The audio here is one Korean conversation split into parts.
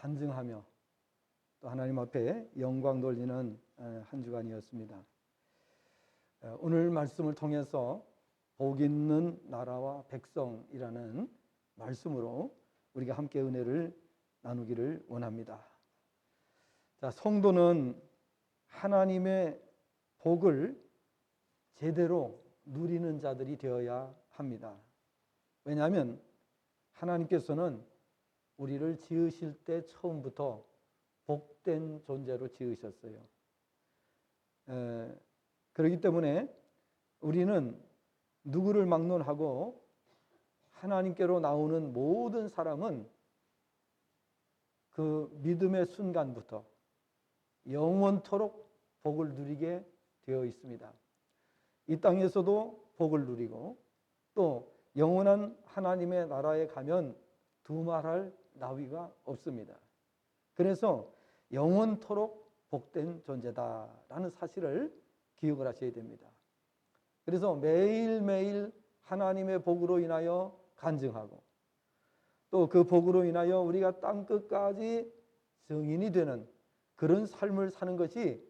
간증하며 또 하나님 앞에 영광 돌리는 한 주간이었습니다. 오늘 말씀을 통해서 복 있는 나라와 백성이라는 말씀으로 우리가 함께 은혜를 나누기를 원합니다. 자, 성도는 하나님의 복을 제대로 누리는 자들이 되어야 합니다. 왜냐하면 하나님께서는 우리를 지으실 때 처음부터 복된 존재로 지으셨어요. 그렇기 때문에 우리는 누구를 막론하고 하나님께로 나오는 모든 사람은 그 믿음의 순간부터 영원토록 복을 누리게 되어 있습니다. 이 땅에서도 복을 누리고 또 영원한 하나님의 나라에 가면 두말할 나위가 없습니다. 그래서 영원토록 복된 존재다라는 사실을 기억을 하셔야 됩니다. 그래서 매일매일 하나님의 복으로 인하여 간증하고 또 그 복으로 인하여 우리가 땅끝까지 증인이 되는 그런 삶을 사는 것이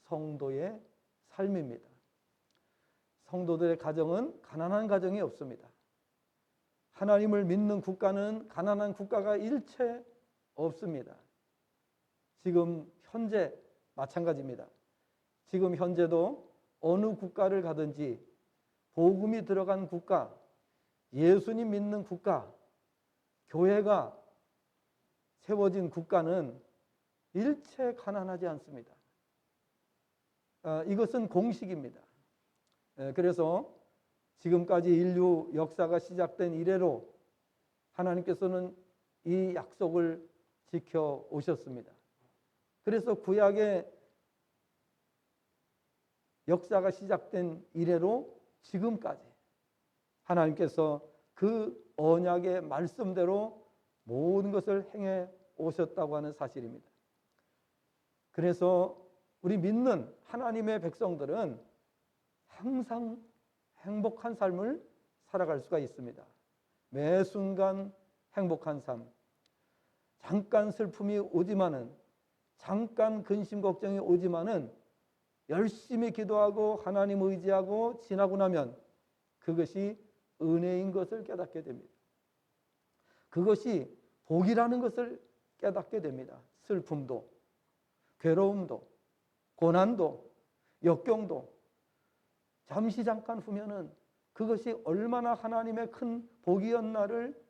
성도의 삶입니다. 성도들의 가정은 가난한 가정이 없습니다. 하나님을 믿는 국가는 가난한 국가가 일체 없습니다. 지금 현재 마찬가지입니다. 지금 현재도 어느 국가를 가든지 복음이 들어간 국가, 예수님 믿는 국가, 교회가 세워진 국가는 일체 가난하지 않습니다. 이것은 공식입니다. 그래서 지금까지 인류 역사가 시작된 이래로 하나님께서는 이 약속을 지켜오셨습니다. 그래서 구약의 역사가 시작된 이래로 지금까지 하나님께서 그 언약의 말씀대로 모든 것을 행해 오셨다고 하는 사실입니다. 그래서 우리 믿는 하나님의 백성들은 항상 행복한 삶을 살아갈 수가 있습니다. 매 순간 행복한 삶. 잠깐 슬픔이 오지만은, 잠깐 근심 걱정이 오지만은 열심히 기도하고 하나님 의지하고 지나고 나면 그것이 은혜인 것을 깨닫게 됩니다. 그것이 복이라는 것을 깨닫게 됩니다. 슬픔도, 괴로움도, 고난도, 역경도 잠시 잠깐 후면은 그것이 얼마나 하나님의 큰 복이었나를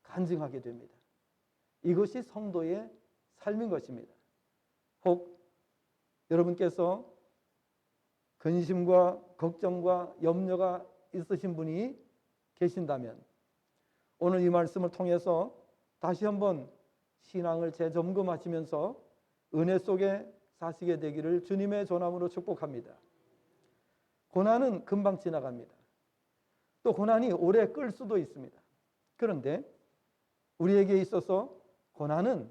간증하게 됩니다. 이것이 성도의 삶인 것입니다. 혹 여러분께서 근심과 걱정과 염려가 있으신 분이 계신다면 오늘 이 말씀을 통해서 다시 한번 신앙을 재점검하시면서 은혜 속에 사시게 되기를 주님의 전함으로 축복합니다. 고난은 금방 지나갑니다. 또 고난이 오래 끌 수도 있습니다. 그런데 우리에게 있어서 고난은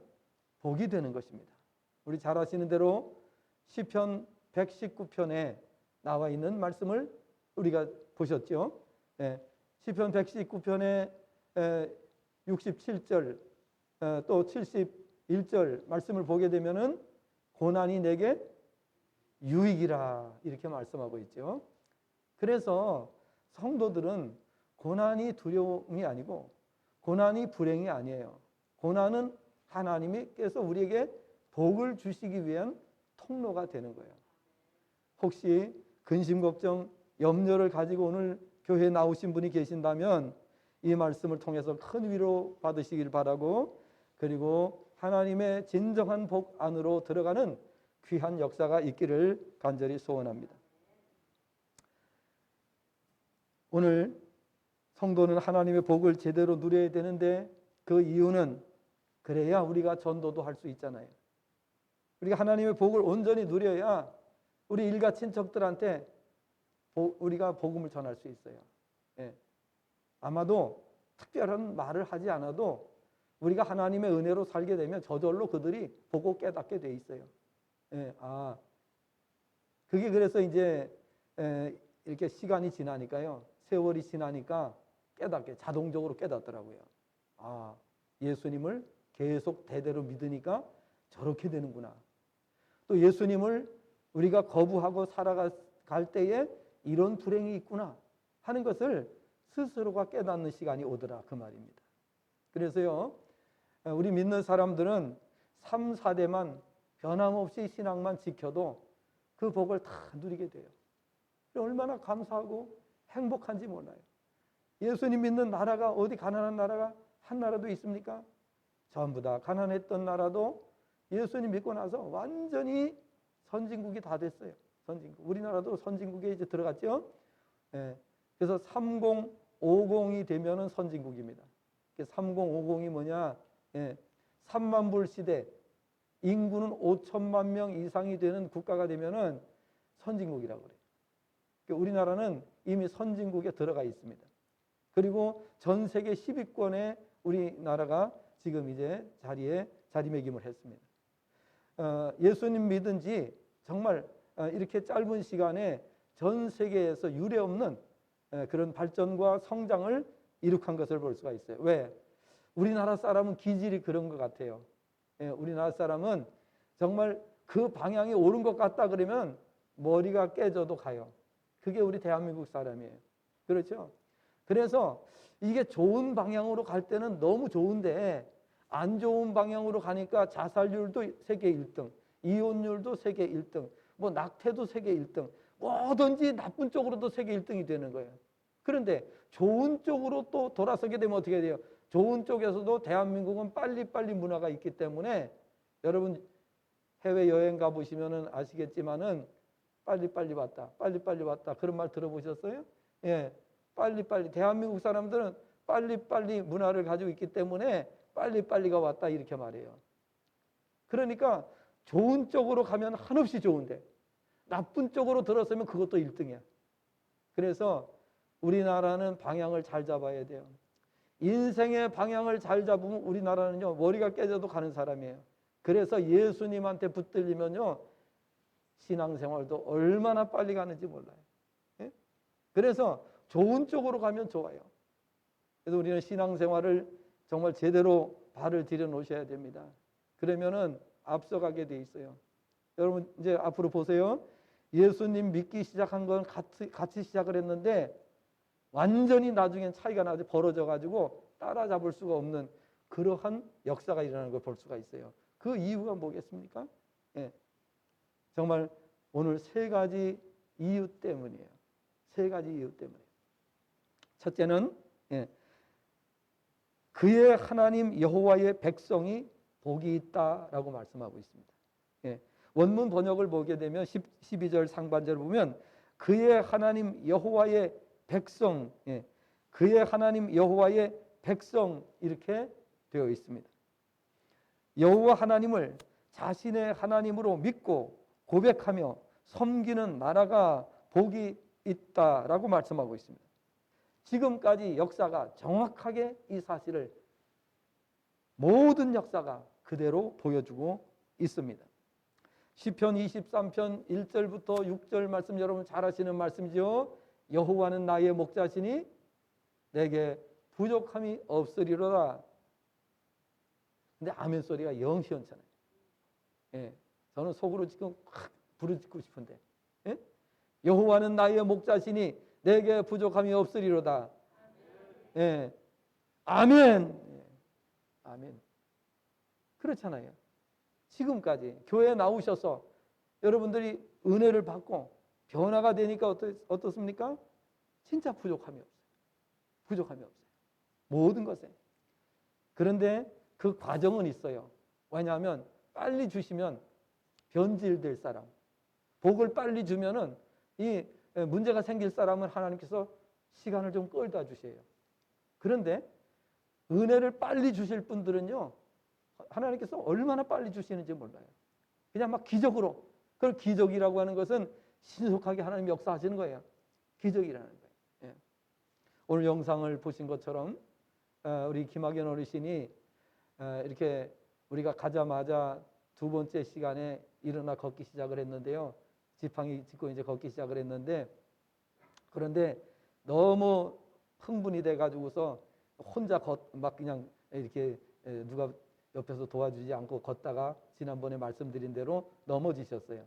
복이 되는 것입니다. 우리 잘 아시는 대로 시편 119편에 나와 있는 말씀을 우리가 보셨죠. 시편 119편에 67절 또 71절 말씀을 보게 되면은 고난이 내게 유익이라 이렇게 말씀하고 있죠. 그래서 성도들은 고난이 두려움이 아니고 고난이 불행이 아니에요. 고난은 하나님께서 우리에게 복을 주시기 위한 통로가 되는 거예요. 혹시 근심 걱정 염려를 가지고 오늘 교회에 나오신 분이 계신다면 이 말씀을 통해서 큰 위로 받으시길 바라고 그리고 하나님의 진정한 복 안으로 들어가는 귀한 역사가 있기를 간절히 소원합니다. 오늘 성도는 하나님의 복을 제대로 누려야 되는데 그 이유는 그래야 우리가 전도도 할 수 있잖아요. 우리가 하나님의 복을 온전히 누려야 우리 일가 친척들한테 우리가 복음을 전할 수 있어요. 아마도 특별한 말을 하지 않아도 우리가 하나님의 은혜로 살게 되면 저절로 그들이 보고 깨닫게 돼 있어요. 그게 그래서 이제 이렇게 시간이 지나니까요. 세월이 지나니까 자동적으로 깨닫더라고요. 예수님을 계속 대대로 믿으니까 저렇게 되는구나. 또 예수님을 우리가 거부하고 살아갈 때에 이런 불행이 있구나 하는 것을 스스로가 깨닫는 시간이 오더라 그 말입니다. 그래서요, 우리 믿는 사람들은 3, 4대만 변함없이 신앙만 지켜도 그 복을 다 누리게 돼요. 얼마나 감사하고 행복한지 몰라요. 예수님 믿는 나라가 어디 가난한 나라가 한 나라도 있습니까? 전부 다 가난했던 나라도 예수님 믿고 나서 완전히 선진국이 다 됐어요. 선진국. 우리나라도 선진국에 이제 들어갔죠. 예. 그래서 3050이 되면은 선진국입니다. 3050이 뭐냐? 예. 3만 불 시대, 인구는 5천만 명 이상이 되는 국가가 되면은 선진국이라고 그래요. 그러니까 우리나라는 이미 선진국에 들어가 있습니다. 그리고 전 세계 10위권에 우리나라가 지금 이제 자리매김을 했습니다. 예수님 믿은 지 정말 이렇게 짧은 시간에 전 세계에서 유례없는 그런 발전과 성장을 이룩한 것을 볼 수가 있어요. 왜? 우리나라 사람은 기질이 그런 것 같아요. 우리나라 사람은 정말 그 방향이 옳은 것 같다 그러면 머리가 깨져도 가요. 그게 우리 대한민국 사람이에요. 그렇죠? 그래서 이게 좋은 방향으로 갈 때는 너무 좋은데 안 좋은 방향으로 가니까 자살률도 세계 1등, 이혼율도 세계 1등, 뭐 낙태도 세계 1등, 뭐든지 나쁜 쪽으로도 세계 1등이 되는 거예요. 그런데 좋은 쪽으로 또 돌아서게 되면 어떻게 돼요? 좋은 쪽에서도 대한민국은 빨리빨리 문화가 있기 때문에 여러분 해외여행 가보시면 아시겠지만은 빨리빨리 왔다, 빨리빨리 왔다 그런 말 들어보셨어요? 예, 빨리빨리. 대한민국 사람들은 빨리빨리 문화를 가지고 있기 때문에 빨리빨리가 왔다 이렇게 말해요. 그러니까 좋은 쪽으로 가면 한없이 좋은데 나쁜 쪽으로 들어서면 그것도 1등이야. 그래서 우리나라는 방향을 잘 잡아야 돼요. 인생의 방향을 잘 잡으면 우리나라는요 머리가 깨져도 가는 사람이에요. 그래서 예수님한테 붙들리면요 신앙생활도 얼마나 빨리 가는지 몰라요. 예? 그래서 좋은 쪽으로 가면 좋아요. 그래서 우리는 신앙생활을 정말 제대로 발을 들여 놓으셔야 됩니다. 그러면은 앞서가게 돼 있어요. 여러분 이제 앞으로 보세요. 예수님 믿기 시작한 건 같이 시작을 했는데 완전히 나중엔 차이가 나서 벌어져 가지고 따라잡을 수가 없는 그러한 역사가 일어나는 걸 볼 수가 있어요. 그 이유가 뭐겠습니까? 예. 정말 오늘 세 가지 이유 때문이에요. 세 가지 이유 때문에. 첫째는 그의 하나님 여호와의 백성이 복이 있다라고 말씀하고 있습니다. 원문 번역을 보게 되면 12절 상반절을 보면 그의 하나님 여호와의 백성, 그의 하나님 여호와의 백성 이렇게 되어 있습니다. 여호와 하나님을 자신의 하나님으로 믿고 고백하며 섬기는 나라가 복이 있다라고 말씀하고 있습니다. 지금까지 역사가 정확하게 이 사실을 모든 역사가 그대로 보여주고 있습니다. 시편 23편 1절부터 6절 말씀 여러분 잘 아시는 말씀이죠. 여호와는 나의 목자시니 내게 부족함이 없으리로다. 근데 아멘 소리가 영 시원찮아요. 저는 속으로 지금 확 부르짖고 싶은데 여호와는 나의 목자시니 내게 부족함이 없으리로다. 아멘. 아멘. 그렇잖아요. 지금까지 교회에 나오셔서 여러분들이 은혜를 받고 변화가 되니까 어떻습니까? 진짜 부족함이 없어요. 부족함이 없어요. 모든 것에. 그런데 그 과정은 있어요. 왜냐하면 빨리 주시면 변질될 사람, 복을 빨리 주면은 이 문제가 생길 사람은 하나님께서 시간을 좀 끌다 주세요. 그런데 은혜를 빨리 주실 분들은요, 하나님께서 얼마나 빨리 주시는지 몰라요. 그냥 막 기적으로. 그걸 기적이라고 하는 것은 신속하게 하나님 역사하시는 거예요. 기적이라는 거예요. 오늘 영상을 보신 것처럼 우리 김학연 어르신이 이렇게 우리가 가자마자 두 번째 시간에 일어나 걷기 시작을 했는데요. 지팡이 짚고 이제 걷기 시작을 했는데 그런데 너무 흥분이 돼가지고서 혼자 막 그냥 이렇게 누가 옆에서 도와주지 않고 걷다가 지난번에 말씀드린 대로 넘어지셨어요.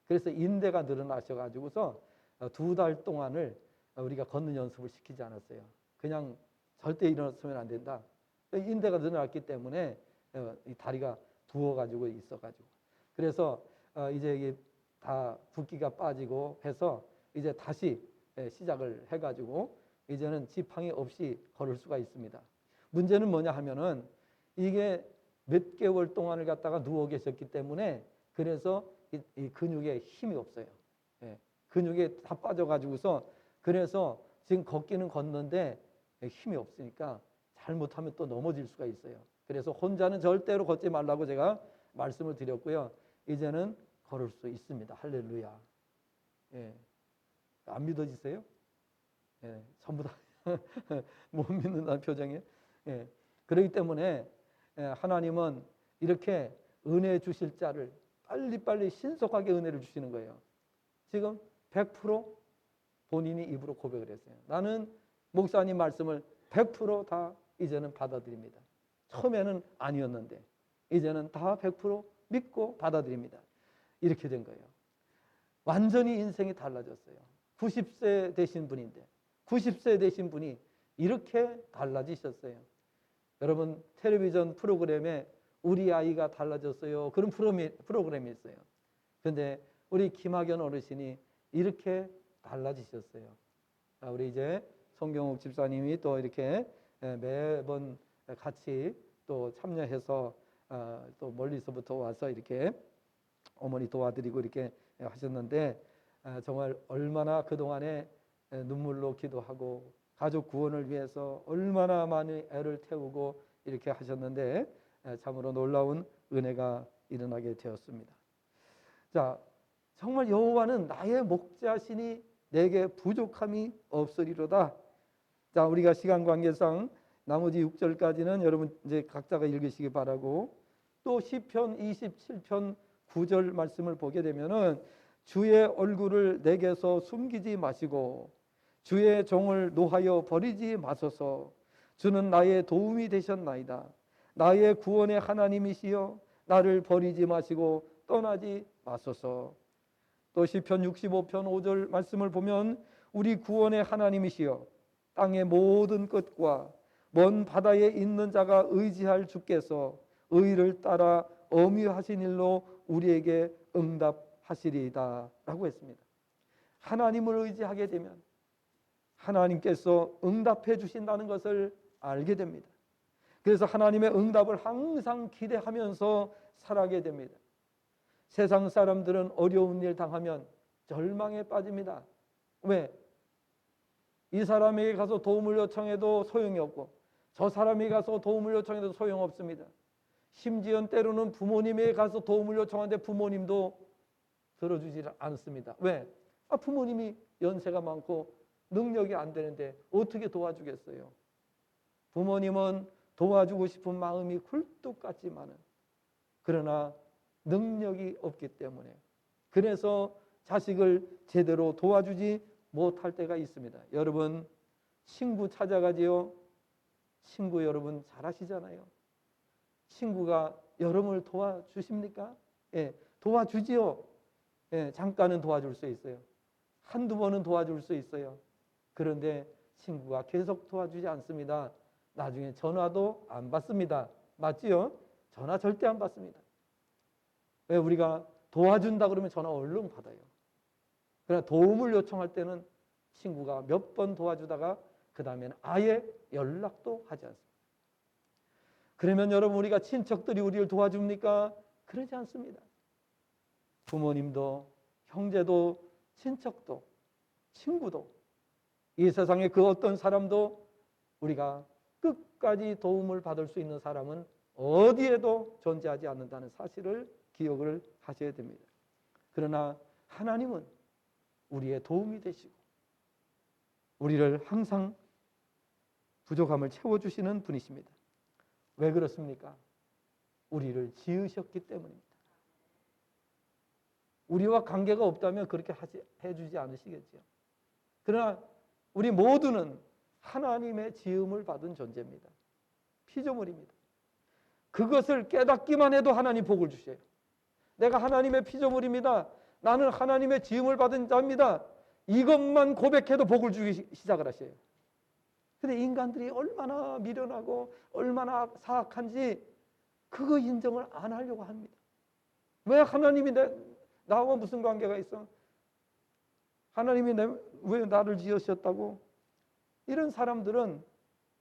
그래서 인대가 늘어나셔가지고서 2달 동안을 우리가 걷는 연습을 시키지 않았어요. 그냥 절대 일어서면 안 된다. 인대가 늘어났기 때문에 이 다리가 부어가지고 있어가지고. 그래서 이제 이게 다 붓기가 빠지고 해서 이제 다시 시작을 해가지고 이제는 지팡이 없이 걸을 수가 있습니다. 문제는 뭐냐 하면은 이게 몇 개월 동안을 갖다가 누워 계셨기 때문에 그래서 이 근육에 힘이 없어요. 근육이 다 빠져가지고서 그래서 지금 걷기는 걷는데 힘이 없으니까 잘못하면 또 넘어질 수가 있어요. 그래서 혼자는 절대로 걷지 말라고 제가 말씀을 드렸고요. 이제는 걸을 수 있습니다. 할렐루야. 안 믿어지세요? 전부 다 못 믿는다는 표정이에요. 그렇기 때문에 하나님은 이렇게 은혜 주실 자를 빨리빨리 신속하게 은혜를 주시는 거예요. 지금 100% 본인이 입으로 고백을 했어요. 나는 목사님 말씀을 100%다 이제는 받아들입니다. 처음에는 아니었는데 이제는 다 100% 믿고 받아들입니다. 이렇게 된 거예요. 완전히 인생이 달라졌어요. 90세 되신 분인데 90세 되신 분이 이렇게 달라지셨어요. 여러분 텔레비전 프로그램에 우리 아이가 달라졌어요. 그런 프로그램이 있어요. 그런데 우리 김학연 어르신이 이렇게 달라지셨어요. 우리 이제 송경욱 집사님이 또 이렇게 매번 같이 또 참여해서 또 멀리서부터 와서 이렇게 어머니 도와드리고 이렇게 하셨는데 정말 얼마나 그동안에 눈물로 기도하고 가족 구원을 위해서 얼마나 많은 애를 태우고 이렇게 하셨는데 참으로 놀라운 은혜가 일어나게 되었습니다. 자, 정말 여호와는 나의 목자시니 내게 부족함이 없으리로다. 자, 우리가 시간 관계상 나머지 6절까지는 여러분 이제 각자가 읽으시기 바라고, 또 시편 27편 9절 말씀을 보게 되면은 주의 얼굴을 내게서 숨기지 마시고 주의 종을 노하여 버리지 마소서. 주는 나의 도움이 되셨나이다. 나의 구원의 하나님이시여 나를 버리지 마시고 떠나지 마소서. 또 시편 65편 5절 말씀을 보면 우리 구원의 하나님이시여 땅의 모든 끝과 먼 바다에 있는 자가 의지할 주께서 의를 따라 엄유하신 일로 우리에게 응답하시리이다 라고 했습니다. 하나님을 의지하게 되면 하나님께서 응답해 주신다는 것을 알게 됩니다. 그래서 하나님의 응답을 항상 기대하면서 살아가게 됩니다. 세상 사람들은 어려운 일 당하면 절망에 빠집니다. 왜? 이 사람에게 가서 도움을 요청해도 소용이 없고 저 사람에게 가서 도움을 요청해도 소용없습니다. 심지어 때로는 부모님에게 가서 도움을 요청하는데 부모님도 들어주지 않습니다. 왜? 부모님이 연세가 많고 능력이 안 되는데 어떻게 도와주겠어요? 부모님은 도와주고 싶은 마음이 굴뚝 같지만은 그러나 능력이 없기 때문에 그래서 자식을 제대로 도와주지 못할 때가 있습니다. 여러분 친구 찾아가지요. 친구 여러분 잘 아시잖아요. 친구가 여러분을 도와주십니까? 도와주지요. 잠깐은 도와줄 수 있어요. 한두 번은 도와줄 수 있어요. 그런데 친구가 계속 도와주지 않습니다. 나중에 전화도 안 받습니다. 맞지요? 전화 절대 안 받습니다. 왜? 우리가 도와준다 그러면 전화 얼른 받아요. 그러나 도움을 요청할 때는 친구가 몇 번 도와주다가 그 다음에는 아예 연락도 하지 않습니다. 그러면 여러분 우리가 친척들이 우리를 도와줍니까? 그러지 않습니다. 부모님도 형제도 친척도 친구도 이 세상에 그 어떤 사람도 우리가 끝까지 도움을 받을 수 있는 사람은 어디에도 존재하지 않는다는 사실을 기억을 하셔야 됩니다. 그러나 하나님은 우리의 도움이 되시고 우리를 항상 부족함을 채워주시는 분이십니다. 왜 그렇습니까? 우리를 지으셨기 때문입니다. 우리와 관계가 없다면 그렇게 해주지 않으시겠죠. 그러나 우리 모두는 하나님의 지음을 받은 존재입니다. 피조물입니다. 그것을 깨닫기만 해도 하나님 복을 주셔요. 내가 하나님의 피조물입니다. 나는 하나님의 지음을 받은 자입니다. 이것만 고백해도 복을 주기 시작을 하셔요. 근데 인간들이 얼마나 미련하고 얼마나 사악한지 그거 인정을 안 하려고 합니다. 왜 하나님이 나와 무슨 관계가 있어? 하나님이 왜 나를 지으셨다고? 이런 사람들은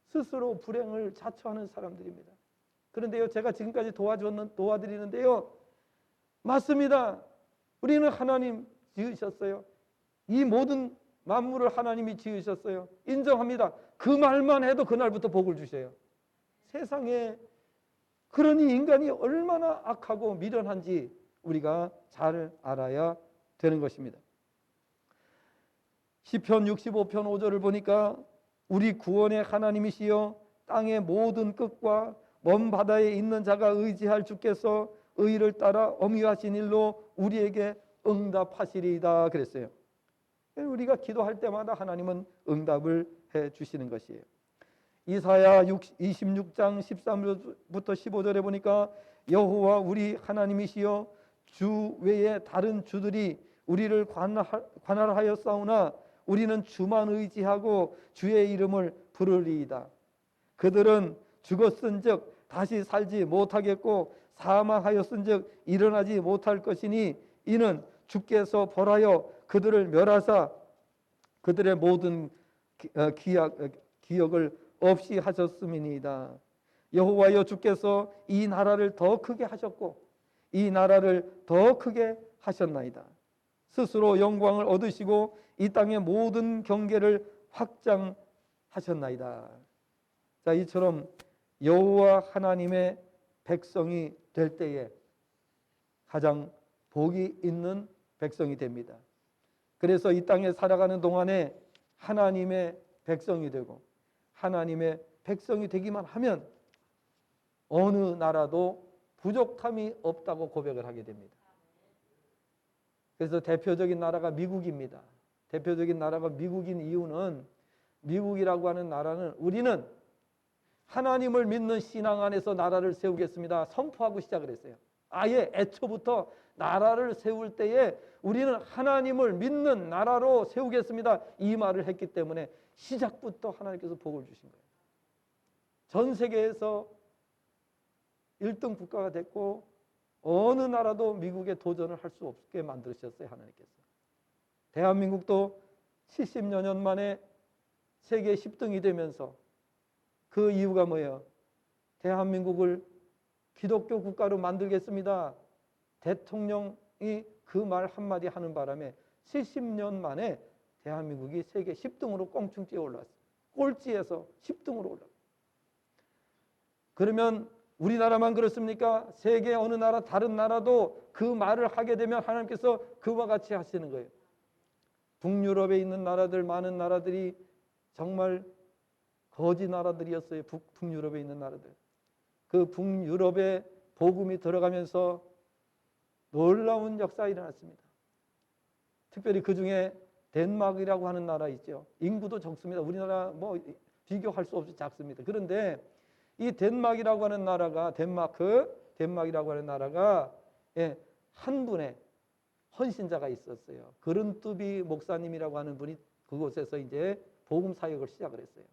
스스로 불행을 자초하는 사람들입니다. 그런데요, 제가 지금까지 도와드리는데요, 맞습니다. 우리는 하나님 지으셨어요. 이 모든 만물을 하나님이 지으셨어요. 인정합니다. 그 말만 해도 그날부터 복을 주셔요. 세상에 그러니 인간이 얼마나 악하고 미련한지 우리가 잘 알아야 되는 것입니다. 시편 65편 5절을 보니까 우리 구원의 하나님이시여 땅의 모든 끝과 먼 바다에 있는 자가 의지할 주께서 의를 따라 엄유하신 일로 우리에게 응답하시리이다 그랬어요. 우리가 기도할 때마다 하나님은 응답을 해 주시는 것이에요. 이사야 26장 13절부터 15절에 보니까 여호와 우리 하나님이시여 주 외에 다른 주들이 우리를 관할하였사오나 우리는 주만 의지하고 주의 이름을 부르리이다. 그들은 죽었은즉 다시 살지 못하겠고 사망하였은즉 일어나지 못할 것이니 이는 주께서 벌하여 그들을 멸하사 그들의 모든 기억을 없이 하셨음이니이다. 여호와여 주께서 이 나라를 더 크게 하셨고 이 나라를 더 크게 하셨나이다. 스스로 영광을 얻으시고 이 땅의 모든 경계를 확장하셨나이다. 자, 이처럼 여호와 하나님의 백성이 될 때에 가장 복이 있는 백성이 됩니다. 그래서 이 땅에 살아가는 동안에 하나님의 백성이 되고 하나님의 백성이 되기만 하면 어느 나라도 부족함이 없다고 고백을 하게 됩니다. 그래서 대표적인 나라가 미국입니다. 대표적인 나라가 미국인 이유는 미국이라고 하는 나라는 우리는 하나님을 믿는 신앙 안에서 나라를 세우겠습니다. 선포하고 시작을 했어요. 아예 애초부터 나라를 세울 때에 우리는 하나님을 믿는 나라로 세우겠습니다. 이 말을 했기 때문에 시작부터 하나님께서 복을 주신 거예요. 전 세계에서 1등 국가가 됐고 어느 나라도 미국에 도전을 할 수 없게 만드셨어요. 하나님께서. 대한민국도 70여 년 만에 세계 10등이 되면서 그 이유가 뭐예요? 대한민국을 기독교 국가로 만들겠습니다. 대통령이 그 말 한마디 하는 바람에 70년 만에 대한민국이 세계 10등으로 껑충 뛰어 올랐어요. 꼴찌에서 10등으로 올랐어요. 그러면 우리나라만 그렇습니까? 세계 어느 나라 다른 나라도 그 말을 하게 되면 하나님께서 그와 같이 하시는 거예요. 북유럽에 있는 나라들 많은 나라들이 정말 거지 나라들이었어요. 북유럽에 있는 나라들. 그 북유럽에 복음이 들어가면서 놀라운 역사가 일어났습니다. 특별히 그 중에 덴마크라고 하는 나라 있죠. 인구도 적습니다. 우리나라 뭐 비교할 수 없이 작습니다. 그런데 이 덴마크라고 하는 나라가 덴마크라고 하는 나라가 한 분의 헌신자가 있었어요. 그른뚜비 목사님이라고 하는 분이 그곳에서 이제 복음 사역을 시작을 했어요.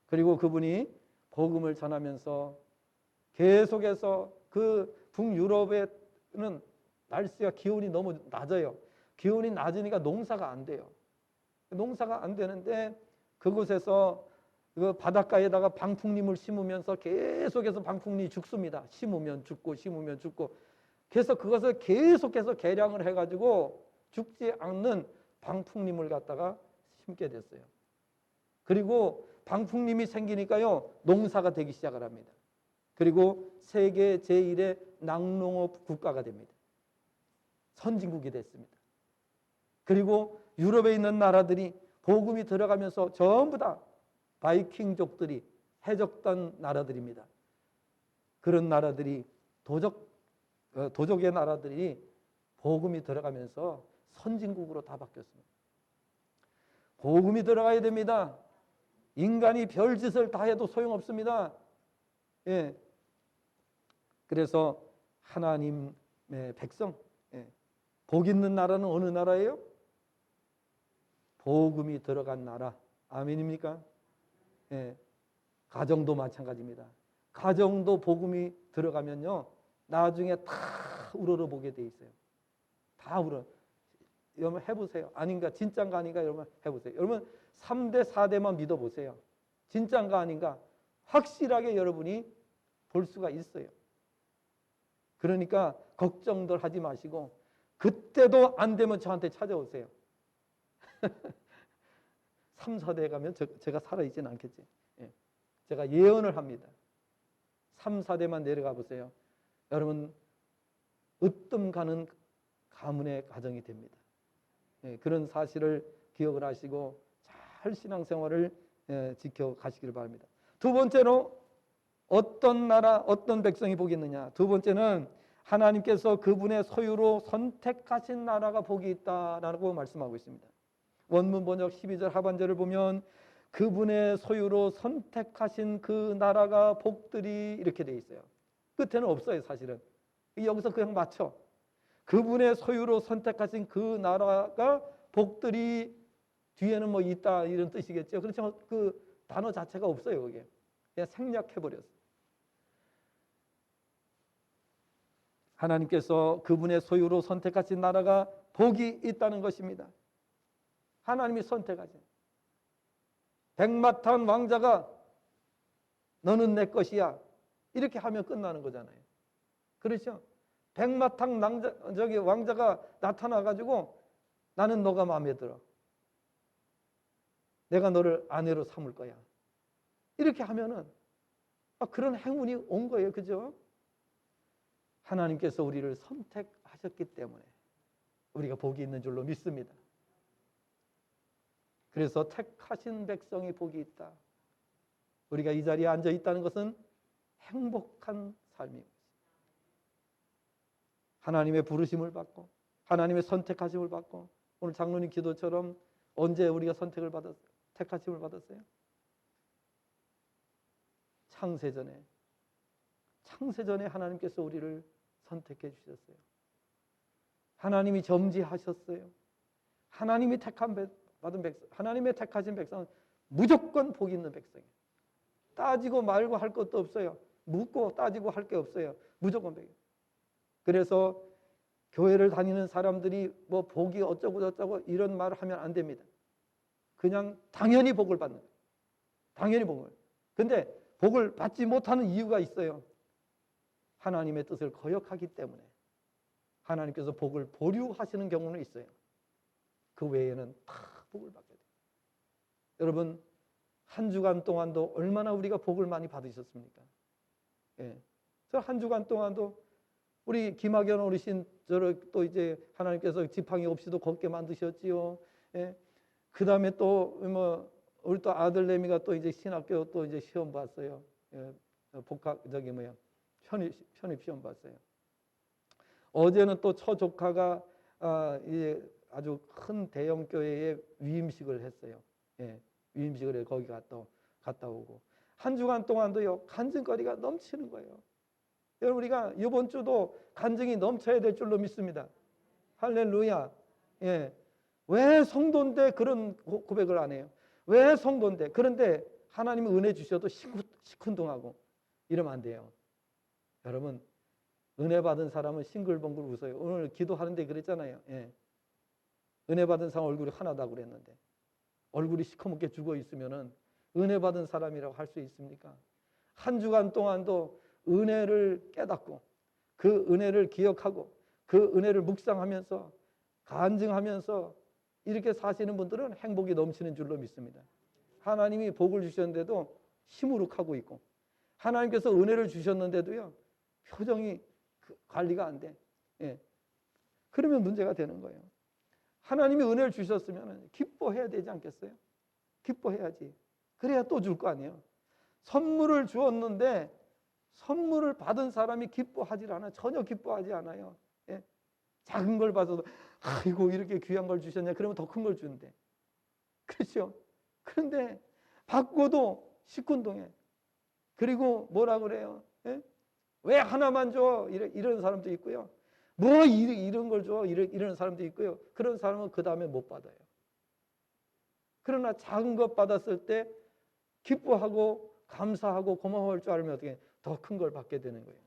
그리고 그분이 복음을 전하면서 계속해서 그 북유럽에는 날씨가 기온이 너무 낮아요. 기온이 낮으니까 농사가 안 돼요. 농사가 안 되는데 그곳에서 그 바닷가에다가 방풍림을 심으면서 계속해서 방풍림이 죽습니다. 심으면 죽고 심으면 죽고. 그래서 그것을 계속해서 개량을 해가지고 죽지 않는 방풍림을 갖다가 심게 됐어요. 그리고 방풍림이 생기니까요 농사가 되기 시작을 합니다. 그리고 세계 제1의 낙농업 국가가 됩니다. 선진국이 됐습니다. 그리고 유럽에 있는 나라들이 복음이 들어가면서 전부 다 바이킹족들이 해적단 나라들입니다. 그런 나라들이 도적의 나라들이 복음이 들어가면서 선진국으로 다 바뀌었습니다. 복음이 들어가야 됩니다. 인간이 별짓을 다 해도 소용없습니다. 예. 그래서 하나님의 백성, 복 있는 나라는 어느 나라예요? 복음이 들어간 나라. 아멘입니까? 가정도 마찬가지입니다. 가정도 복음이 들어가면요, 나중에 다 우러러보게 돼 있어요. 다 우러. 여러분 해보세요. 아닌가? 진짠가 아닌가? 여러분 해보세요. 여러분 3대 4대만 믿어보세요. 진짠가 아닌가? 확실하게 여러분이 볼 수가 있어요. 그러니까 걱정들 하지 마시고 그때도 안 되면 저한테 찾아오세요. 3, 4대 가면 제가 살아있지는 않겠지. 제가 예언을 합니다. 3, 4대만 내려가 보세요. 여러분 으뜸 가는 가문의 가정이 됩니다. 그런 사실을 기억을 하시고 잘 신앙생활을 지켜가시길 바랍니다. 두 번째로 어떤 나라, 어떤 백성이 복이 있느냐. 두 번째는 하나님께서 그분의 소유로 선택하신 나라가 복이 있다라고 말씀하고 있습니다. 원문 번역 12절 하반절을 보면 그분의 소유로 선택하신 그 나라가 복들이 이렇게 돼 있어요. 끝에는 없어요, 사실은. 여기서 그냥 맞춰. 그분의 소유로 선택하신 그 나라가 복들이 뒤에는 뭐 있다 이런 뜻이겠죠. 그렇지만 그 단어 자체가 없어요, 거기에. 그냥 생략해버렸어요. 하나님께서 그분의 소유로 선택하신 나라가 복이 있다는 것입니다. 하나님이 선택하신. 백마탄 왕자가 너는 내 것이야. 이렇게 하면 끝나는 거잖아요. 그렇죠? 백마탄 왕자가 나타나가지고 나는 너가 마음에 들어. 내가 너를 아내로 삼을 거야. 이렇게 하면은 그런 행운이 온 거예요. 그죠? 하나님께서 우리를 선택하셨기 때문에 우리가 복이 있는 줄로 믿습니다. 그래서 택하신 백성이 복이 있다. 우리가 이 자리에 앉아 있다는 것은 행복한 삶입니다. 하나님의 부르심을 받고 하나님의 선택하심을 받고 오늘 장로님 기도처럼 언제 우리가 선택을 받았어요? 택하심을 받았어요? 창세전에 하나님께서 우리를 선택해 주셨어요. 하나님이 점지하셨어요. 하나님이 받은 백성, 하나님의 택하신 백성은 무조건 복 있는 백성이에요. 따지고 말고 할 것도 없어요. 묻고 따지고 할 게 없어요. 무조건 백이에요. 그래서 교회를 다니는 사람들이 뭐 복이 어쩌고 저쩌고 이런 말을 하면 안 됩니다. 그냥 당연히 복을 받는 거예요. 당연히 복을. 근데 복을 받지 못하는 이유가 있어요. 하나님의 뜻을 거역하기 때문에 하나님께서 복을 보류하시는 경우는 있어요. 그 외에는 다 복을 받게 돼요. 여러분 한 주간 동안도 얼마나 우리가 복을 많이 받으셨습니까? 저 한 주간 동안도 우리 김학연 어르신 저를 또 이제 하나님께서 지팡이 없이도 걷게 만드셨지요. 그 다음에 또 뭐 우리 또 아들 내미가 또 이제 신학교 또 이제 시험 봤어요. 편입 시험 봤어요. 어제는 또 처조카가 이제 아주 큰 대형 교회에 위임식을 했어요. 위임식을 해 거기 갔다 오고 한 주간 동안도요 간증거리가 넘치는 거예요. 여러분 우리가 이번 주도 간증이 넘쳐야 될 줄로 믿습니다. 할렐루야. 왜 성도인데 그런 고백을 안 해요? 왜 성도인데? 그런데 하나님은 은혜 주셔도 시큰둥하고 이러면 안 돼요. 여러분 은혜 받은 사람은 싱글벙글 웃어요. 오늘 기도하는데 그랬잖아요. 은혜 받은 사람 얼굴이 하나다고 그랬는데 얼굴이 시커멓게 죽어 있으면은 은혜 받은 사람이라고 할 수 있습니까? 한 주간 동안도 은혜를 깨닫고 그 은혜를 기억하고 그 은혜를 묵상하면서 간증하면서 이렇게 사시는 분들은 행복이 넘치는 줄로 믿습니다. 하나님이 복을 주셨는데도 시무룩하고 있고 하나님께서 은혜를 주셨는데도요 표정이 관리가 안 돼. 그러면 문제가 되는 거예요. 하나님이 은혜를 주셨으면 기뻐해야 되지 않겠어요? 기뻐해야지. 그래야 또 줄 거 아니에요. 선물을 주었는데 선물을 받은 사람이 기뻐하지 않아요. 전혀 기뻐하지 않아요. 작은 걸 받아도 아이고 이렇게 귀한 걸 주셨냐 그러면 더 큰 걸 주는데 그렇죠? 그런데 받고도 시큰둥해. 그리고 뭐라 그래요? 왜 하나만 줘? 이런 사람도 있고요. 뭐 이런 걸 줘? 이런 사람도 있고요. 그런 사람은 그 다음에 못 받아요. 그러나 작은 것 받았을 때 기뻐하고 감사하고 고마워할 줄 알면 어떻게 더 큰 걸 받게 되는 거예요.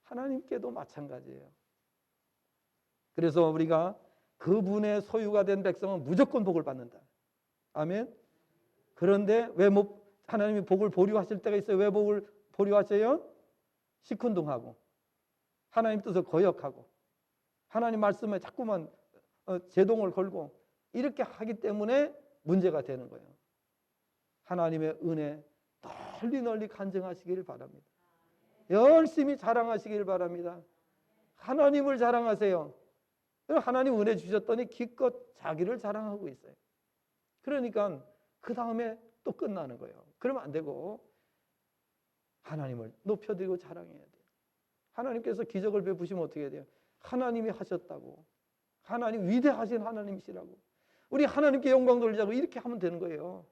하나님께도 마찬가지예요. 그래서 우리가 그분의 소유가 된 백성은 무조건 복을 받는다. 아멘. 그런데 왜 하나님이 복을 보류하실 때가 있어요. 왜 복을 보류하세요? 시큰둥하고 하나님 뜻을 거역하고 하나님 말씀에 자꾸만 제동을 걸고 이렇게 하기 때문에 문제가 되는 거예요. 하나님의 은혜 널리 간증하시길 바랍니다. 열심히 자랑하시길 바랍니다. 하나님을 자랑하세요. 하나님 은혜 주셨더니 기껏 자기를 자랑하고 있어요. 그러니까 그 다음에 또 끝나는 거예요. 그러면 안 되고 하나님을 높여드리고 자랑해야 돼요. 하나님께서 기적을 베푸시면 어떻게 해야 돼요? 하나님이 하셨다고. 하나님 위대하신 하나님이시라고. 우리 하나님께 영광 돌리자고 이렇게 하면 되는 거예요.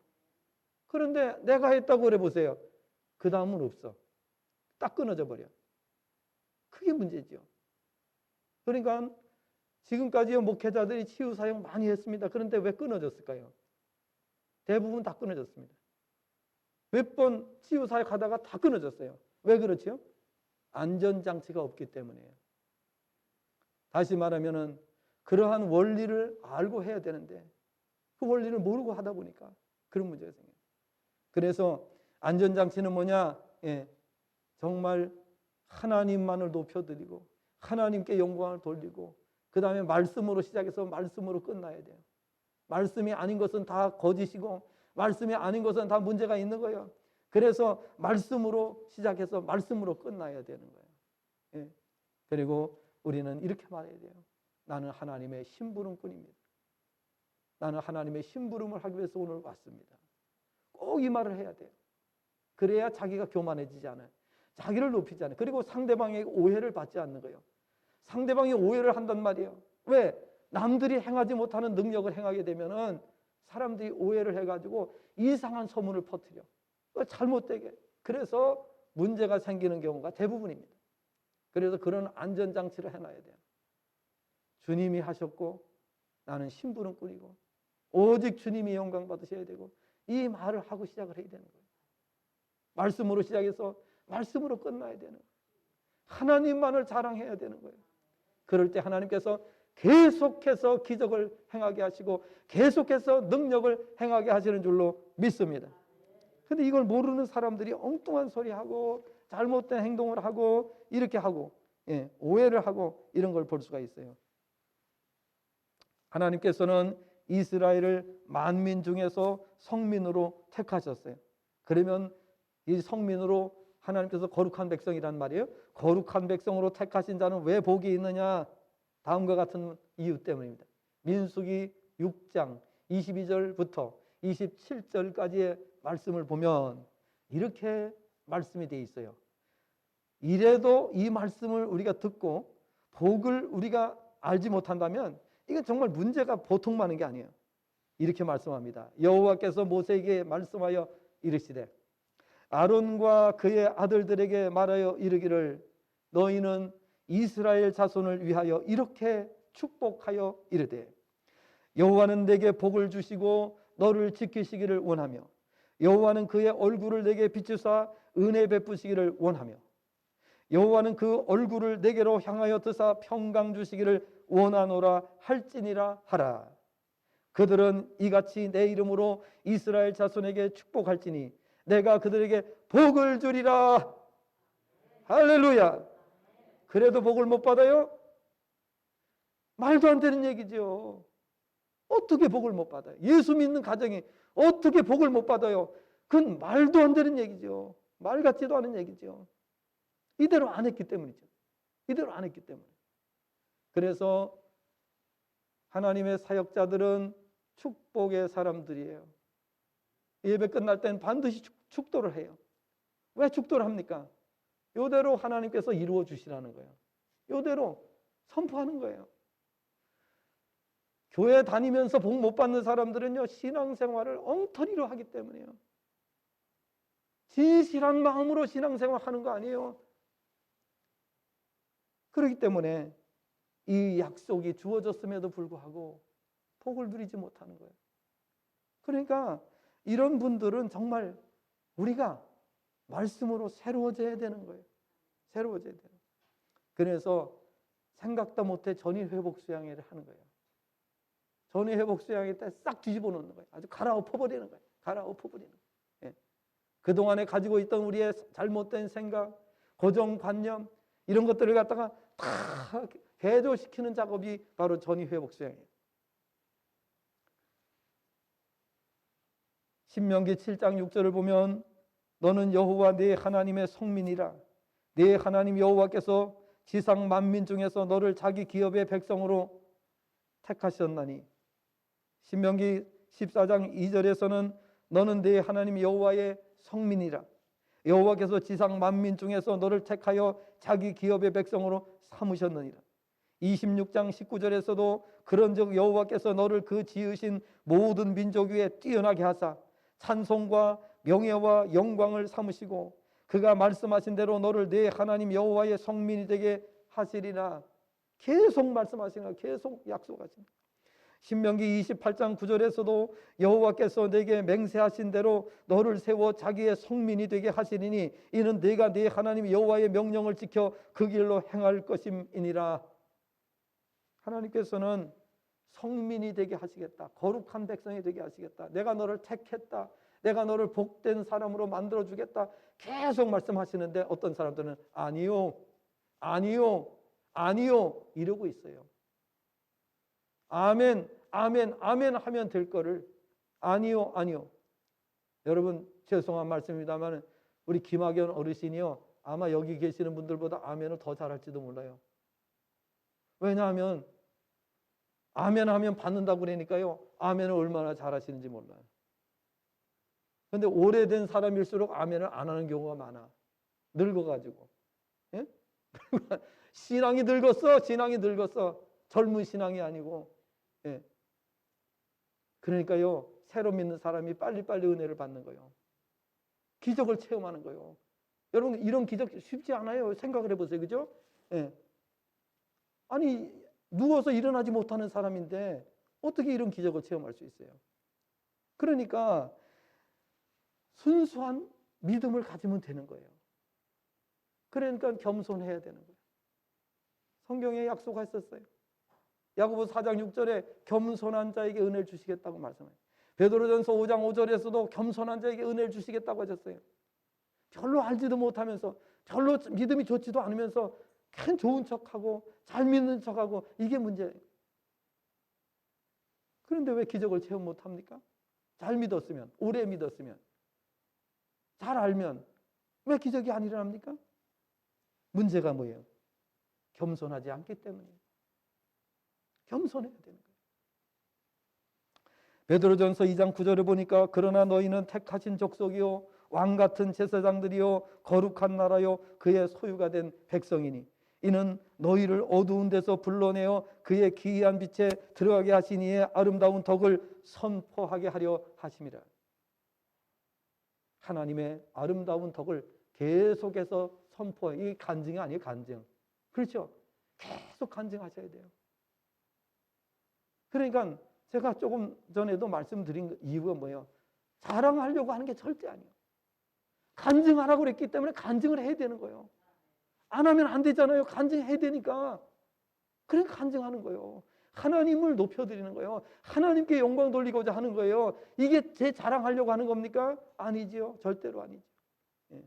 그런데 내가 했다고 그래 보세요. 그 다음은 없어. 딱 끊어져 버려. 그게 문제죠. 그러니까 지금까지 목회자들이 치유 사역 많이 했습니다. 그런데 왜 끊어졌을까요? 대부분 다 끊어졌습니다. 몇 번 치유 사역 하다가 다 끊어졌어요. 왜 그렇죠? 안전장치가 없기 때문이에요. 다시 말하면은 그러한 원리를 알고 해야 되는데 그 원리를 모르고 하다 보니까 그런 문제가 생겨요. 그래서 안전장치는 뭐냐? 정말 하나님만을 높여드리고 하나님께 영광을 돌리고 그 다음에 말씀으로 시작해서 말씀으로 끝나야 돼요. 말씀이 아닌 것은 다 거짓이고 말씀이 아닌 것은 다 문제가 있는 거예요. 그래서 말씀으로 시작해서 말씀으로 끝나야 되는 거예요. 그리고 우리는 이렇게 말해야 돼요. 나는 하나님의 심부름꾼입니다. 나는 하나님의 심부름을 하기 위해서 오늘 왔습니다. 꼭 이 말을 해야 돼요. 그래야 자기가 교만해지지 않아요. 자기를 높이지 않아요. 그리고 상대방에게 오해를 받지 않는 거예요. 상대방이 오해를 한단 말이에요. 왜? 남들이 행하지 못하는 능력을 행하게 되면은 사람들이 오해를 해가지고 이상한 소문을 퍼뜨려. 잘못되게. 그래서 문제가 생기는 경우가 대부분입니다. 그래서 그런 안전장치를 해놔야 돼요. 주님이 하셨고 나는 심부름꾼이고 오직 주님이 영광 받으셔야 되고 이 말을 하고 시작을 해야 되는 거예요. 말씀으로 시작해서 말씀으로 끝나야 되는 거예요. 하나님만을 자랑해야 되는 거예요. 그럴 때 하나님께서 계속해서 기적을 행하게 하시고 계속해서 능력을 행하게 하시는 줄로 믿습니다. 그런데 이걸 모르는 사람들이 엉뚱한 소리하고 잘못된 행동을 하고 이렇게 하고 오해를 하고 이런 걸 볼 수가 있어요. 하나님께서는 이스라엘을 만민 중에서 성민으로 택하셨어요. 그러면 이 성민으로 하나님께서 거룩한 백성이란 말이에요. 거룩한 백성으로 택하신 자는 왜 복이 있느냐? 다음과 같은 이유 때문입니다. 민수기 6장 22절부터 27절까지의 말씀을 보면 이렇게 말씀이 되어 있어요. 이래도 이 말씀을 우리가 듣고 복을 우리가 알지 못한다면 이건 정말 문제가 보통 많은 게 아니에요. 이렇게 말씀합니다. 여호와께서 모세에게 말씀하여 이르시되 아론과 그의 아들들에게 말하여 이르기를 너희는 이스라엘 자손을 위하여 이렇게 축복하여 이르되 여호와는 내게 복을 주시고 너를 지키시기를 원하며 여호와는 그의 얼굴을 내게 비추사 은혜 베푸시기를 원하며 여호와는 그 얼굴을 내게로 향하여 드사 평강 주시기를 원하노라 할지니라 하라. 그들은 이같이 내 이름으로 이스라엘 자손에게 축복할지니 내가 그들에게 복을 주리라. 할렐루야. 그래도 복을 못 받아요? 말도 안 되는 얘기죠. 어떻게 복을 못 받아요? 예수 믿는 가정이 어떻게 복을 못 받아요? 그건 말도 안 되는 얘기죠. 말 같지도 않은 얘기죠. 이대로 안 했기 때문이죠. 이대로 안 했기 때문에. 그래서 하나님의 사역자들은 축복의 사람들이에요. 예배 끝날 땐 반드시 축도를 해요. 왜 축도를 합니까? 이대로 하나님께서 이루어 주시라는 거예요. 이대로 선포하는 거예요. 교회 다니면서 복 못 받는 사람들은요, 신앙생활을 엉터리로 하기 때문이에요. 진실한 마음으로 신앙생활 하는 거 아니에요. 그렇기 때문에 이 약속이 주어졌음에도 불구하고 복을 누리지 못하는 거예요. 그러니까 이런 분들은 정말 우리가 말씀으로 새로워져야 되는 거예요. 새로워져야 돼요. 그래서 생각도 못해 전이회복 수양회를 하는 거예요. 전이회복 수양회 때 싹 뒤집어 놓는 거예요. 아주 갈아엎어버리는 거예요. 갈아엎어버리는 거예요. 예. 그동안에 가지고 있던 우리의 잘못된 생각, 고정관념 이런 것들을 갖다가 다 개조시키는 작업이 바로 전이회복 수양이에요. 신명기 7장 6절을 보면 너는 여호와 네 하나님의 성민이라. 네 하나님 여호와께서 지상 만민 중에서 너를 자기 기업의 백성으로 택하셨나니. 신명기 14장 2절에서는 너는 네 하나님 여호와의 성민이라. 여호와께서 지상 만민 중에서 너를 택하여 자기 기업의 백성으로 삼으셨느니라. 26장 19절에서도 그런즉 여호와께서 너를 그 지으신 모든 민족 위에 뛰어나게 하사 찬송과 명예와 영광을 삼으시고 그가 말씀하신 대로 너를 네 하나님 여호와의 성민이 되게 하시리라. 계속 말씀하시는, 계속 약속하시는. 신명기 28장 9절에서도 여호와께서 내게 맹세하신 대로 너를 세워 자기의 성민이 되게 하시리니 이는 네가 네 하나님 여호와의 명령을 지켜 그 길로 행할 것임이니라. 하나님께서는 성민이 되게 하시겠다. 거룩한 백성이 되게 하시겠다. 내가 너를 택했다. 내가 너를 복된 사람으로 만들어주겠다. 계속 말씀하시는데 어떤 사람들은 아니요, 아니요, 아니요 이러고 있어요. 아멘, 아멘, 아멘 하면 될 거를 아니요, 아니요. 여러분 죄송한 말씀입니다만 우리 김학연 어르신이요 아마 여기 계시는 분들보다 아멘을 더 잘할지도 몰라요. 왜냐하면 아멘 하면 받는다고 그러니까요 아멘을 얼마나 잘하시는지 몰라요. 그런데 오래된 사람일수록 아멘을 안 하는 경우가 많아. 늙어가지고. 예? 신앙이 늙었어. 신앙이 늙었어. 젊은 신앙이 아니고. 예. 그러니까요 새로 믿는 사람이 빨리빨리 은혜를 받는 거예요. 기적을 체험하는 거예요. 여러분 이런 기적 쉽지 않아요. 생각을 해보세요. 그죠? 예. 아니 누워서 일어나지 못하는 사람인데 어떻게 이런 기적을 체험할 수 있어요? 그러니까 순수한 믿음을 가지면 되는 거예요. 그러니까 겸손해야 되는 거예요. 성경에 약속하셨어요. 야고보 4장 6절에 겸손한 자에게 은혜를 주시겠다고 말씀해요. 베드로전서 5장 5절에서도 겸손한 자에게 은혜를 주시겠다고 하셨어요. 별로 알지도 못하면서 별로 믿음이 좋지도 않으면서 큰 좋은 척하고 잘 믿는 척하고 이게 문제예요. 그런데 왜 기적을 체험 못합니까? 잘 믿었으면, 오래 믿었으면, 잘 알면 왜 기적이 안 일어납니까? 문제가 뭐예요? 겸손하지 않기 때문이에요. 겸손해야 되는 거예요. 베드로전서 2장 9절을 보니까 그러나 너희는 택하신 족속이요 왕같은 제사장들이요 거룩한 나라요 그의 소유가 된 백성이니 이는 너희를 어두운 데서 불러내어 그의 기이한 빛에 들어가게 하신 이의 아름다운 덕을 선포하게 하려 하심이라. 하나님의 아름다운 덕을 계속해서 선포해. 이게 간증이 아니에요. 간증. 그렇죠? 계속 간증하셔야 돼요. 그러니까 제가 조금 전에도 말씀드린 이유가 뭐예요? 자랑하려고 하는 게 절대 아니에요. 간증하라고 그랬기 때문에 간증을 해야 되는 거예요. 안 하면 안 되잖아요. 간증해야 되니까. 그러니까 간증하는 거예요. 하나님을 높여드리는 거예요. 하나님께 영광 돌리고자 하는 거예요. 이게 제 자랑하려고 하는 겁니까? 아니지요. 절대로 아니죠. 예.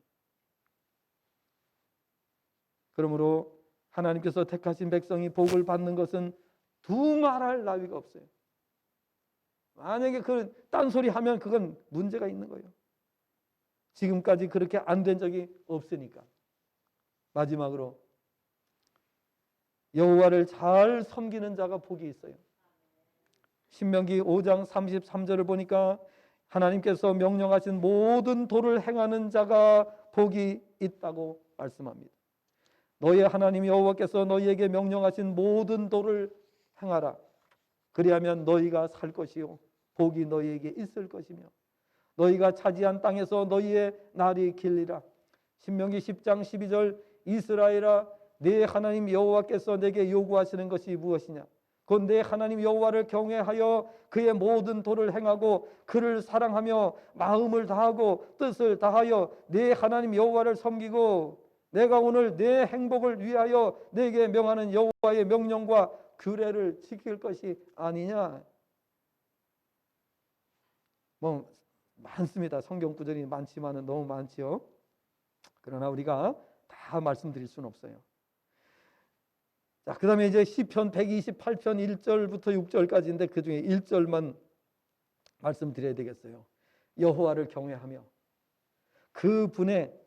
그러므로 하나님께서 택하신 백성이 복을 받는 것은 두말할 나위가 없어요. 만약에 그 딴소리 하면 그건 문제가 있는 거예요. 지금까지 그렇게 안 된 적이 없으니까. 마지막으로 여호와를 잘 섬기는 자가 복이 있어요. 신명기 5장 33절을 보니까 하나님께서 명령하신 모든 도를 행하는 자가 복이 있다고 말씀합니다. 너희 하나님 여호와께서 너희에게 명령하신 모든 도를 행하라. 그리하면 너희가 살 것이요 복이 너희에게 있을 것이며 너희가 차지한 땅에서 너희의 날이 길리라. 신명기 10장 12절 이스라엘아 네 하나님 여호와께서 내게 요구하시는 것이 무엇이냐? 곧 내 하나님 여호와를 경외하여 그의 모든 도를 행하고 그를 사랑하며 마음을 다하고 뜻을 다하여 내 하나님 여호와를 섬기고 내가 오늘 내 행복을 위하여 내게 명하는 여호와의 명령과 규례를 지킬 것이 아니냐. 뭐 많습니다. 성경 구절이 많지만은 너무 많지요. 그러나 우리가 다 말씀드릴 수는 없어요. 자, 그 다음에 이제 시편 128편 1절부터 6절까지인데 그 중에 1절만 말씀드려야 되겠어요. 여호와를 경외하며 그분의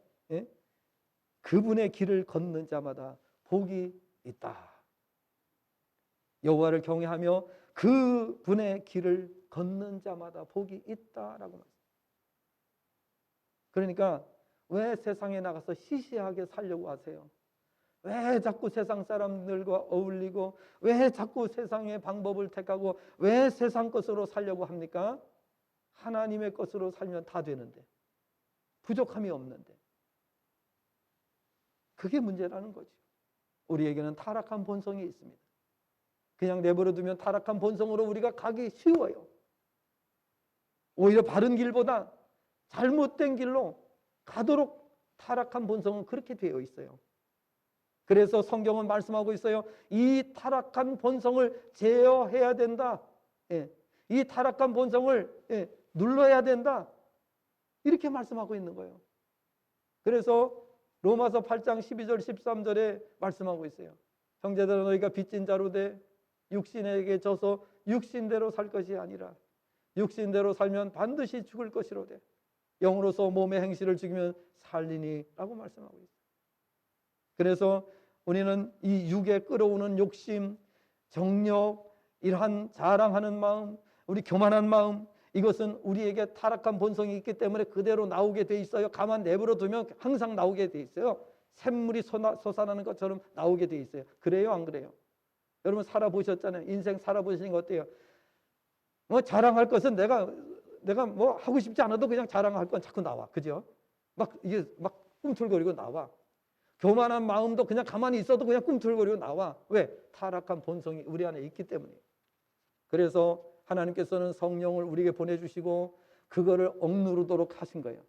길을 걷는 자마다 복이 있다. 여호와를 경외하며 그분의 길을 걷는 자마다 복이 있다라고 말씀. 그러니까 왜 세상에 나가서 시시하게 살려고 하세요? 왜 자꾸 세상 사람들과 어울리고 왜 자꾸 세상의 방법을 택하고 왜 세상 것으로 살려고 합니까? 하나님의 것으로 살면 다 되는데, 부족함이 없는데. 그게 문제라는 거죠. 우리에게는 타락한 본성이 있습니다. 그냥 내버려 두면 타락한 본성으로 우리가 가기 쉬워요. 오히려 바른 길보다 잘못된 길로 가도록 타락한 본성은 그렇게 되어 있어요. 그래서 성경은 말씀하고 있어요. 이 타락한 본성을 제어해야 된다. 이 타락한 본성을 눌러야 된다. 이렇게 말씀하고 있는 거예요. 그래서 로마서 8장 12절 13절에 말씀하고 있어요. 형제들아 너희가 빚진 자로 돼 육신에게 져서 육신대로 살 것이 아니라 육신대로 살면 반드시 죽을 것이로되 영으로서 몸의 행실을 죽이면 살리니 라고 말씀하고 있어요. 그래서 우리는 이 육에 끌어오는 욕심, 정욕, 이러한 자랑하는 마음, 우리 교만한 마음, 이것은 우리에게 타락한 본성이 있기 때문에 그대로 나오게 돼 있어요. 가만 내버려 두면 항상 나오게 돼 있어요. 샘물이 솟아나는 것처럼 나오게 돼 있어요. 그래요, 안 그래요? 여러분 살아보셨잖아요. 인생 살아보시는 거 어때요? 뭐 자랑할 것은 내가 뭐 하고 싶지 않아도 그냥 자랑할 건 자꾸 나와. 그죠? 이게 꿈틀거리고 나와. 교만한 마음도 그냥 가만히 있어도 그냥 꿈틀거리고 나와. 왜? 타락한 본성이 우리 안에 있기 때문이에요. 그래서 하나님께서는 성령을 우리에게 보내주시고 그거를 억누르도록 하신 거예요.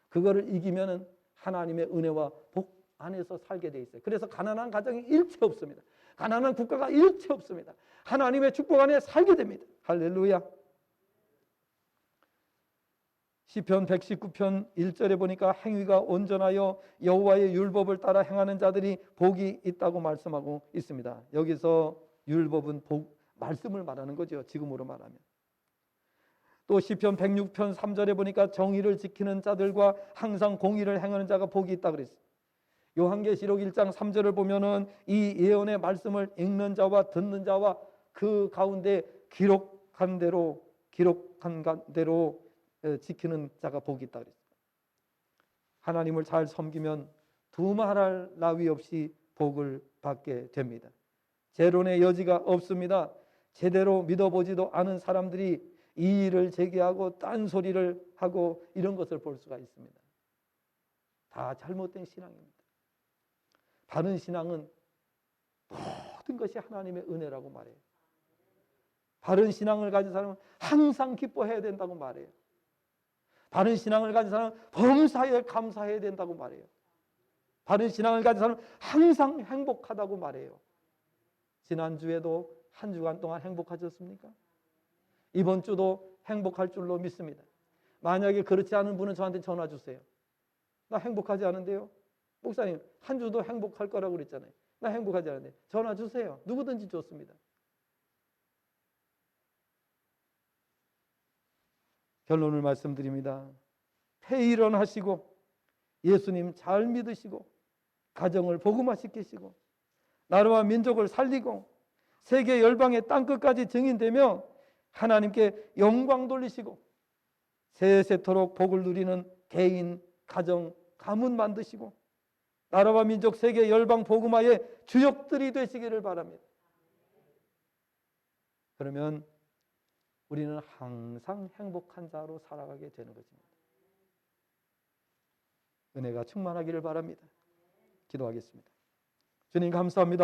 그거를 이기면은 하나님의 은혜와 복 안에서 살게 돼 있어요. 그래서 가난한 가정이 일체 없습니다. 가난한 국가가 일체 없습니다. 하나님의 축복 안에 살게 됩니다. 할렐루야. 시편 119편 1절에 보니까 행위가 온전하여 여호와의 율법을 따라 행하는 자들이 복이 있다고 말씀하고 있습니다. 여기서 율법은 말씀을 말하는 거죠. 지금으로 말하면. 또 시편 106편 3절에 보니까 정의를 지키는 자들과 항상 공의를 행하는 자가 복이 있다 그랬어요. 요한계시록 1장 3절을 보면은 이 예언의 말씀을 읽는 자와 듣는 자와 그 가운데 기록한 대로 지키는 자가 복이 있다 그랬어요. 하나님을 잘 섬기면 두말할 나위 없이 복을 받게 됩니다. 재론의 여지가 없습니다. 제대로 믿어보지도 않은 사람들이 이의를 제기하고 딴소리를 하고 이런 것을 볼 수가 있습니다. 다 잘못된 신앙입니다. 바른 신앙은 모든 것이 하나님의 은혜라고 말해요. 바른 신앙을 가진 사람은 항상 기뻐해야 된다고 말해요. 바른 신앙을 가진 사람은 범사에 감사해야 된다고 말해요. 바른 신앙을 가진 사람은 항상 행복하다고 말해요. 지난주에도 한 주간 동안 행복하셨습니까? 이번 주도 행복할 줄로 믿습니다. 만약에 그렇지 않은 분은 저한테 전화 주세요. 나 행복하지 않은데요? 목사님, 한 주도 행복할 거라고 그랬잖아요. 나 행복하지 않은데 전화 주세요. 누구든지 좋습니다. 결론을 말씀드립니다. 폐일원하시고 예수님 잘 믿으시고 가정을 복음화시키시고 나라와 민족을 살리고 세계 열방의 땅끝까지 증인되며 하나님께 영광 돌리시고 세세토록 복을 누리는 개인, 가정, 가문 만드시고 나라와 민족, 세계 열방 복음화의 주역들이 되시기를 바랍니다. 그러면 우리는 항상 행복한 자로 살아가게 되는 것입니다. 은혜가 충만하기를 바랍니다. 기도하겠습니다. 주님 감사합니다.